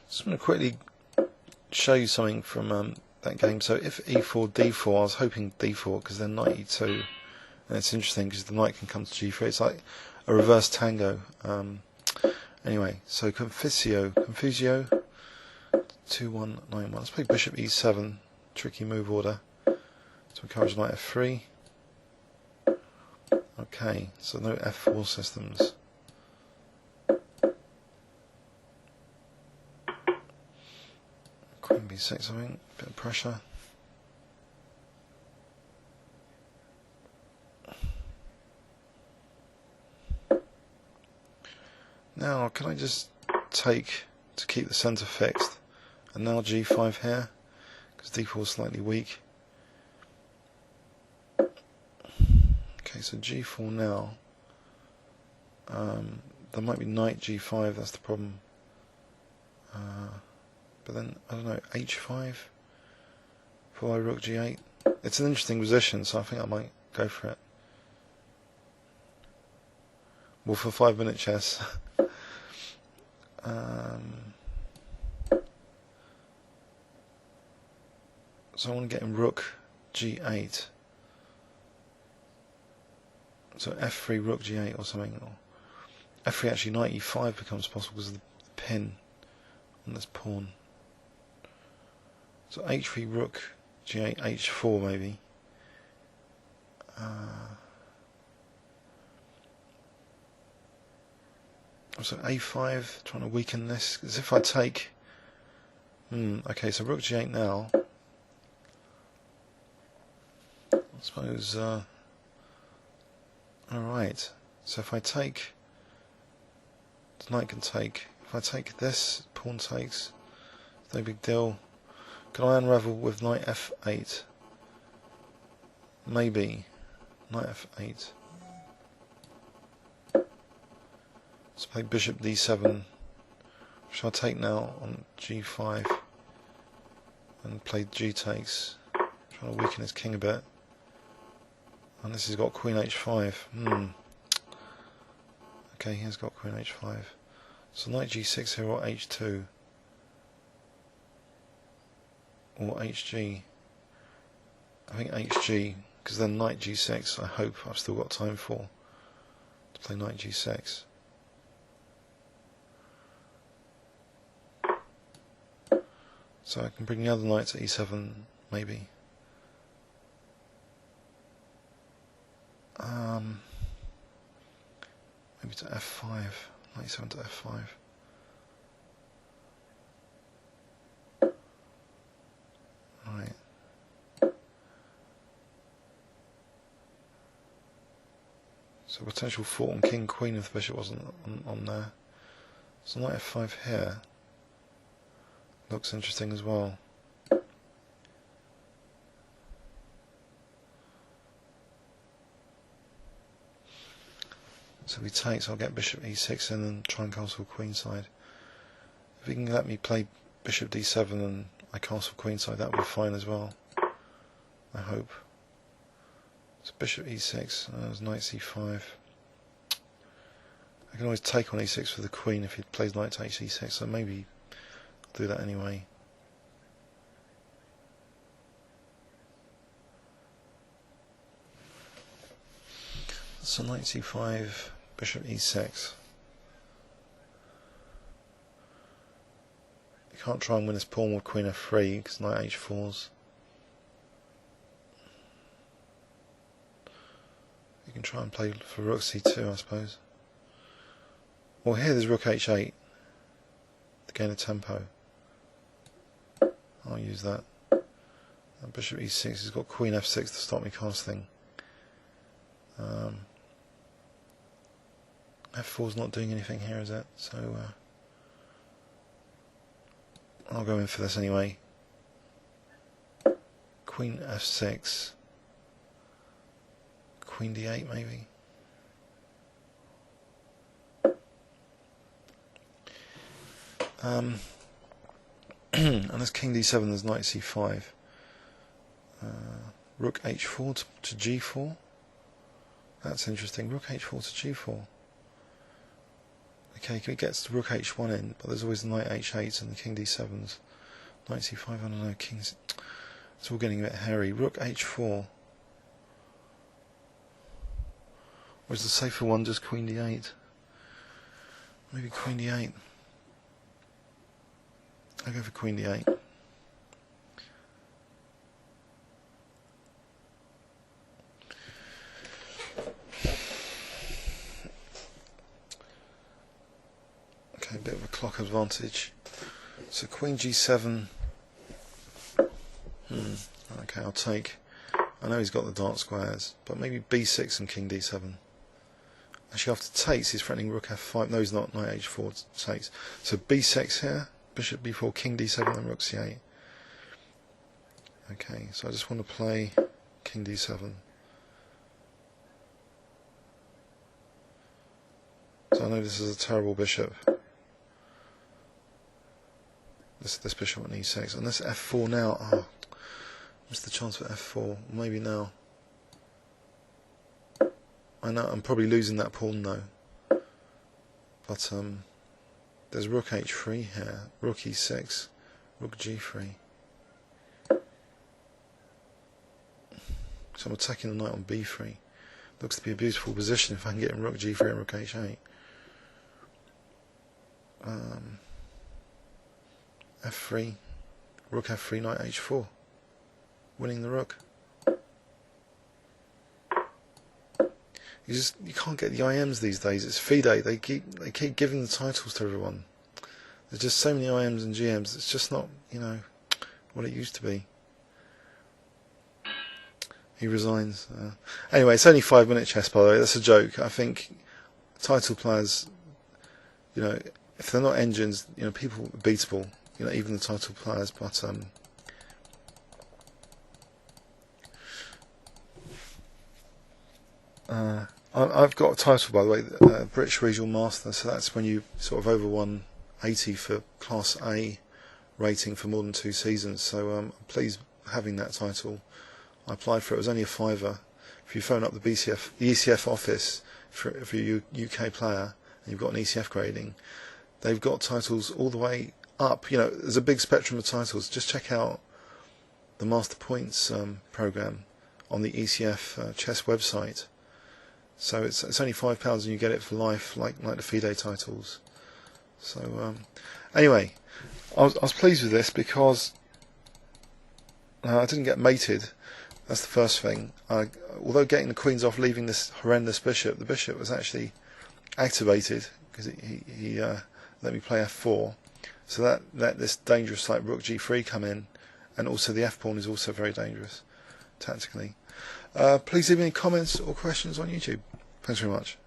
Just want to quickly show you something from that game. So if e4, d4, I was hoping d4 because then knight e2, and it's interesting because the knight can come to g3. It's like a reverse tango. Anyway, so confucio 2191. Let's play bishop e7. Tricky move order. So encourage knight f3. Okay, so no f4 systems. Queen b6, I think. Bit of pressure. Now, can I just take to keep the centre fixed? And now g5 here, because d4 is slightly weak. Okay, so g4 now. There might be knight g5, that's the problem. But then, I don't know, h5? Follow rook g8? It's an interesting position, so I think I might go for it. Well, for 5-minute chess. So I want to get in rook g8. So f3 rook g8 or something. Or f3 actually knight e5 becomes possible because of the pin on this pawn. So h3 rook g8 h4 maybe. So a5, trying to weaken this, because if I take, okay, so rook g8 now, I suppose, alright, so if I take, the knight can take, if I take this, pawn takes, no big deal. Can I unravel with knight f8? Maybe, knight f8. Let's play bishop d7, which I'll take now on g5, and play g takes, trying to weaken his king a bit. And this has got queen h5. Okay, he has got queen h5. So knight g6 here, or h2, or hg. I think hg, because then knight g6. I hope I've still got time for to play knight g6. So I can bring the other knight to e7, maybe. Maybe to f5, knight e7 to f5. Right. So potential fort on king, queen if the bishop wasn't on there. So knight f5 here. Looks interesting as well. So he takes, I'll get bishop e6 in and try and castle queenside. If he can let me play bishop d7 and I castle queenside, that would be fine as well. I hope. So bishop e6, there's knight c5. I can always take on e6 for the queen if he plays knight to h6, so maybe I'll do that anyway. So knight c5, bishop e6. You can't try and win this pawn with queen f3 because knight h4s. You can try and play for rook c2, I suppose. Well, here there's rook h8 to gain a tempo. I'll use that. And bishop e6, he's got queen f6 to stop me casting. f4's not doing anything here, is it? So I'll go in for this anyway. Queen f6, queen d8 maybe. And there's king d7, there's knight c5. Rook h4 to g4. That's interesting. Rook h4 to g4. Okay, can we get the rook h1 in? But there's always the knight h8 and the king d7s. Knight c5, I don't know, kings. It's all getting a bit hairy. Rook h4. Or is the safer one just queen d8? Maybe queen d8. I'll go for queen d8. Okay, a bit of a clock advantage. So queen g7. Okay, I'll take. I know he's got the dark squares, but maybe b6 and king d7. Actually, after takes, he's threatening rook f5. No, he's not. Knight h4 takes. So b6 here, bishop b4, king d7, and rook c8. Okay, so I just want to play king d7. So I know this is a terrible bishop. This bishop on e6, and this f4 now. Oh, missed the chance for f4. Maybe now. I know I'm probably losing that pawn though. But there's rook h3 here, rook e6, rook g3. So I'm attacking the knight on b3. Looks to be a beautiful position if I can get in rook g3 and rook h8. f3, rook f3, knight h4, winning the rook. You can't get the IMs these days. It's FIDE. They keep giving the titles to everyone. There's just so many IMs and GMs. It's just not, you know, what it used to be. He resigns. Anyway, it's only 5-minute chess, by the way. That's a joke. I think title players, you know, if they're not engines, you know, people are beatable. You know, even the title players. But I've got a title, by the way, British Regional Master, so that's when you sort of over 180 for Class A rating for more than 2 seasons, so I'm pleased having that title. I applied for it. It was only a £5. If you phone up the ECF office for your UK player and you've got an ECF grading, they've got titles all the way up. You know, there's a big spectrum of titles. Just check out the Master Points program on the ECF chess website. So it's only £5 and you get it for life, like the FIDE titles. So anyway, I was pleased with this because I didn't get mated. That's the first thing. Although getting the queens off, leaving this horrendous bishop, the bishop was actually activated because he let me play f4. So that let this dangerous like rook g3 come in, and also the f pawn is also very dangerous tactically. Please leave any comments or questions on YouTube. Thanks very much.